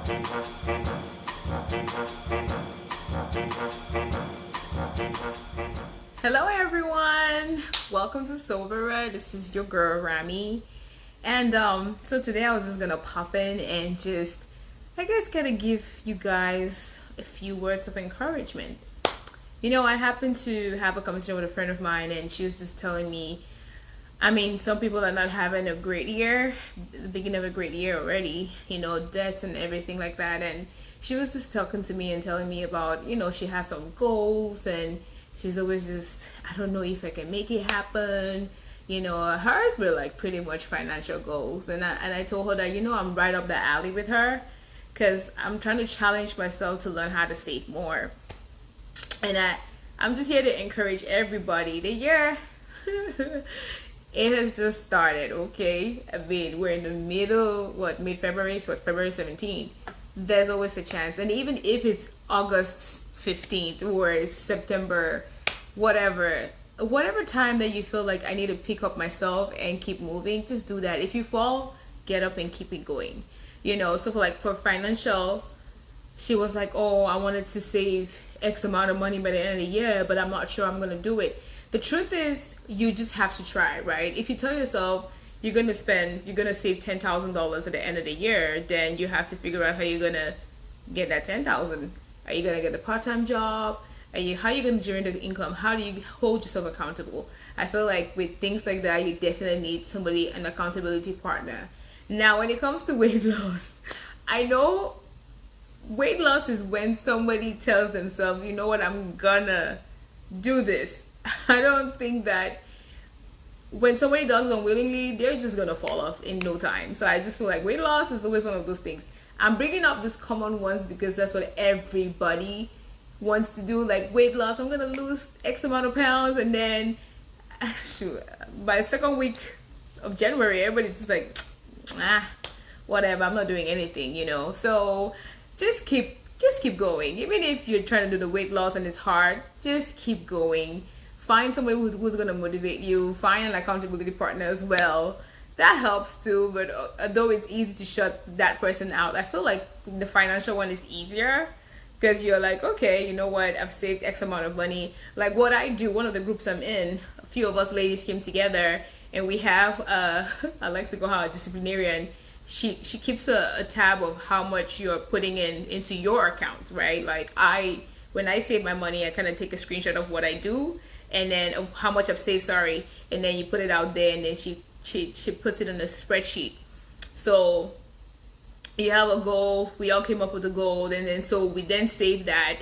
Hello everyone, welcome to Sobera. This is your girl Rami, and so today I was just gonna pop in and just, I guess, kind of give you guys a few words of encouragement. You know, I happened to have a conversation with a friend of mine, and she was just telling me, I mean, some people are not having a great year, the beginning of a great year already, you know, debts and everything like that. And she was just talking to me and telling me about, you know, she has some goals and she's always just, I don't know if I can make it happen. You know, hers were like pretty much financial goals. And I told her that, you know, I'm right up the alley with her because I'm trying to challenge myself to learn how to save more. And I'm just here to encourage everybody. The year it has just started, okay? I mean, we're in the middle, mid-February, so February 17th. There's always a chance. And even if it's August 15th or it's September, whatever time that you feel like I need to pick up myself and keep moving, just do that. If you fall, get up and keep it going. You know, so for financial, she was like, oh, I wanted to save X amount of money by the end of the year, but I'm not sure I'm going to do it. The truth is, you just have to try, right? If you tell yourself you're going to save $10,000 at the end of the year, then you have to figure out how you're going to get that 10,000. Are you going to get a part-time job? How are you going to generate the income? How do you hold yourself accountable? I feel like with things like that, you definitely need somebody, an accountability partner. Now, when it comes to weight loss, I know weight loss is when somebody tells themselves, you know what, I'm gonna do this. I don't think that when somebody does it unwillingly, they're just gonna fall off in no time. So I just feel like weight loss is always one of those things. I'm bringing up these common ones because that's what everybody wants to do, like weight loss. I'm gonna lose X amount of pounds, and then shoot, by the second week of January, everybody's just like, whatever, I'm not doing anything, you know. So just keep going. Even if you're trying to do the weight loss and it's hard, just keep going. Find somebody who's going to motivate you. Find an accountability partner as well. That helps too, but although it's easy to shut that person out, I feel like the financial one is easier because you're like, okay, you know what, I've saved X amount of money. Like what I do, one of the groups I'm in, a few of us ladies came together and we have, I like to call her a disciplinarian. She keeps a tab of how much you're putting into your account, right? Like when I save my money, I kind of take a screenshot of what I do and then of how much I've saved, and then you put it out there, and then she puts it in a spreadsheet. So you have a goal, we all came up with a goal, and then so we then save that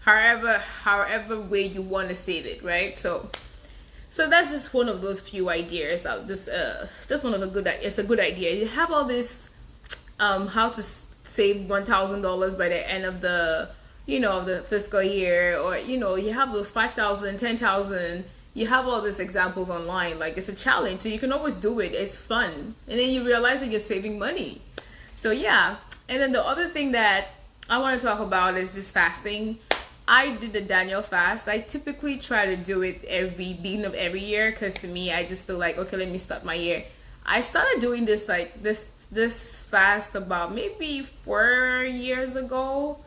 however way you want to save it, right? So that's just one of those few ideas. Just one of it's a good idea. You have all this, how to save $1,000 by the end of the, you know, the fiscal year, or you know, you have those 5,000, 10,000. You have all these examples online. Like it's a challenge, so you can always do it. It's fun, and then you realize that you're saving money. So yeah, and then the other thing that I want to talk about is just fasting. I did the Daniel fast. I typically try to do it beginning of every year because to me, I just feel like, okay, let me start my year. I started doing this this fast about maybe 4 years ago.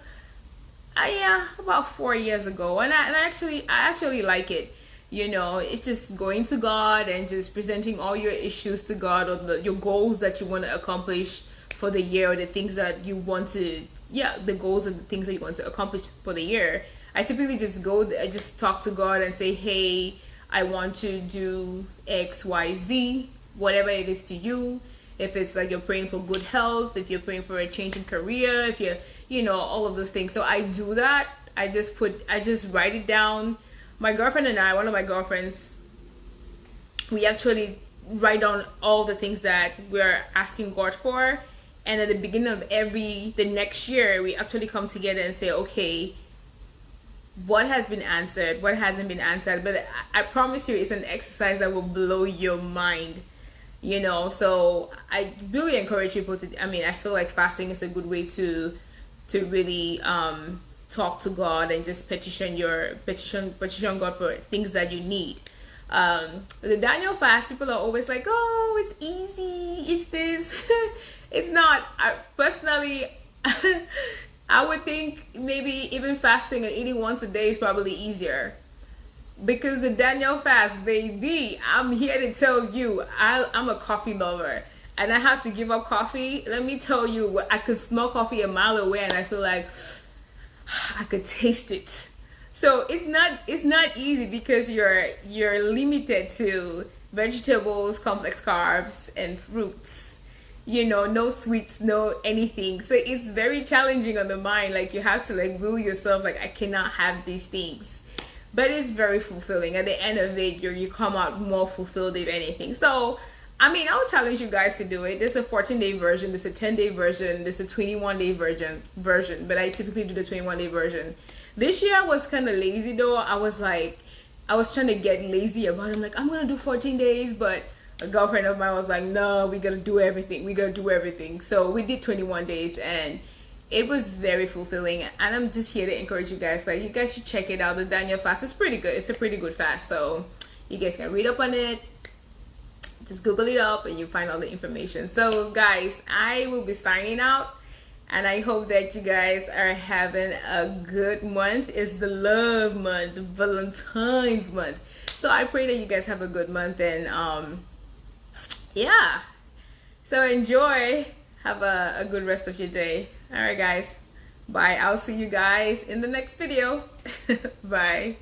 Yeah, about 4 years ago, and I actually like it. You know, it's just going to God and just presenting all your issues to God, or your goals that you want to accomplish for the year, or the things that you want to, the goals and the things that you want to accomplish for the year. I typically just just talk to God and say, hey, I want to do X, Y, Z, whatever it is to you. If it's like you're praying for good health, if you're praying for a change in career, if you're, you know, all of those things. So I do that. I just write it down. My girlfriend and I, one of my girlfriends, we actually write down all the things that we're asking God for. And at the beginning of the next year, we actually come together and say, okay, what has been answered, what hasn't been answered. But I promise you, it's an exercise that will blow your mind, you know. So I really encourage people to, I mean, I feel like fasting is a good way to really talk to God and just petition God for things that you need. The Daniel fast, people are always like, oh, it's easy, it's this. It's not. Personally, I would think maybe even fasting and eating once a day is probably easier. Because the Daniel fast, baby, I'm here to tell you, I'm a coffee lover. And I have to give up coffee. Let me tell you, I could smell coffee a mile away and I feel like I could taste it. So it's not easy because you're limited to vegetables, complex carbs, and fruits. You know, no sweets, no anything. So it's very challenging on the mind. Like you have to like will yourself like I cannot have these things. But it's very fulfilling. At the end of it, you come out more fulfilled if anything. So I mean, I'll challenge you guys to do it. There's a 14-day version, there's a 10-day version, there's a 21-day version, but I typically do the 21-day version. This year I was kind of lazy though. I was trying to get lazy about it. I'm like, I'm gonna do 14 days, but a girlfriend of mine was like, no, we gotta do everything. We gotta do everything. So we did 21 days and it was very fulfilling. And I'm just here to encourage you guys. Like, you guys should check it out. The Daniel fast is pretty good. It's a pretty good fast. So you guys can read up on it. Just Google it up and you find all the information. So guys, I will be signing out and I hope that you guys are having a good month. It's the love month, Valentine's month. So I pray that you guys have a good month and yeah. So enjoy. Have a good rest of your day. All right guys. Bye. I'll see you guys in the next video. Bye.